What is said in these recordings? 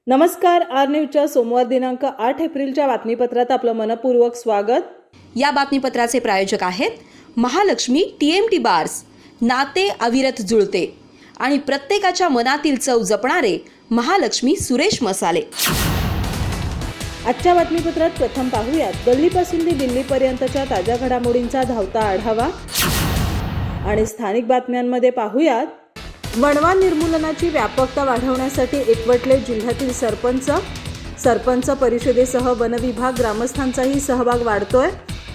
नमस्कार. आर न्यूजच्या सोमवार दिनांक 8 एप्रिलच्या बातमीपत्रात आपलं मनपूर्वक स्वागत. या बातमीपत्राचे प्रायोजक आहेत महालक्ष्मी TMT बार्स. नाते अविरत जुळते आणि प्रत्येकाच्या मनातील चव जपणारे महालक्ष्मी सुरेश मसाले. आजच्या बातमीपत्रात प्रथम पाहूयात गल्लीपासून ते दिल्लीपर्यंतच्या ताज्या घडामोडींचा धावता आढावा आणि स्थानिक बातम्यांमध्ये पाहूयात वणवा निर्मूलनाची व्यापकता वाढवण्यासाठी एकवटले जिल्ह्यातील सरपंच परिषदेसह वनविभाग ग्रामस्थांचाही सहभाग वाढतोय.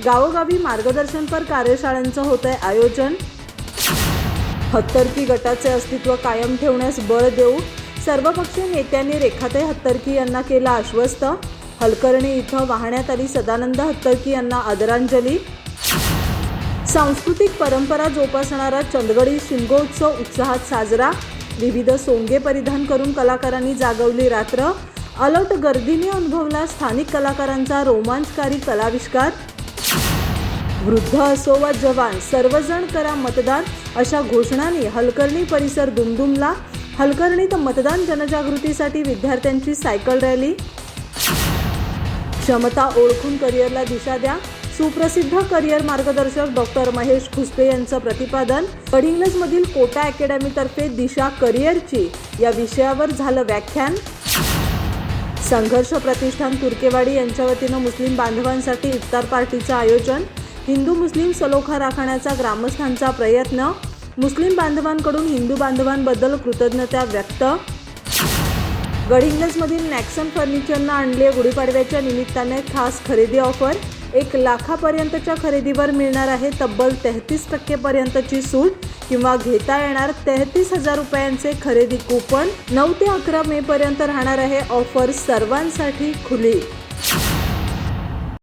गावोगावी मार्गदर्शनपर कार्यशाळांचं होतंय आयोजन. हत्तरकी गटाचे अस्तित्व कायम ठेवण्यास बळ देऊ सर्वपक्षीय नेत्यांनी रेखाताई हत्तरकी यांना केलं आश्वस्त. हलकर्णी इथं वाहण्यात आली सदानंद हत्तरकी यांना आदरांजली. सांस्कृतिक परंपरा जोपासणारा चंदगडी शिमगोत्सव उत्साहात साजरा. विविध सोंगे परिधान करून कलाकारांनी जागवली रात्र. अलर्ट गर्दीने अनुभवला स्थानिक कलाकारांचा रोमांचकारी कलाविष्कार. वृद्ध असो वा जवान सर्वजण करा मतदान अशा घोषणांनी हलकर्णी परिसर दुमदुमला. हलकर्णीत मतदान जनजागृतीसाठी विद्यार्थ्यांची सायकल रॅली. क्षमता ओळखून करिअरला दिशा द्या सुप्रसिद्ध करिअर मार्गदर्शक डॉक्टर महेश खुस्पे यांचं प्रतिपादन. गडहिंग्लजमधील कोटा अकॅडमीतर्फे दिशा करिअरची या विषयावर झालं व्याख्यान. संघर्ष प्रतिष्ठान तुर्केवाडी यांच्या वतीनं मुस्लिम बांधवांसाठी इफ्तार पार्टीचं आयोजन. हिंदू मुस्लिम सलोखा राखण्याचा ग्रामस्थांचा प्रयत्न. मुस्लिम बांधवांकडून हिंदू बांधवांबद्दल कृतज्ञता व्यक्त. गडहिंग्लजमधील नॅक्सन फर्निचरनं आणली गुढीपाडव्याच्या निमित्ताने खास खरेदी ऑफर. 1 लाखापर्यंतच्या खरेदीवर मिळणार आहे तब्बल 33% पर्यंतची सूट किंवा घेता येणार 33,000 रुपयांचे खरेदी कूपन. 9 ते 11 मे पर्यंत राहणार आहे ऑफर सर्वांसाठी खुली.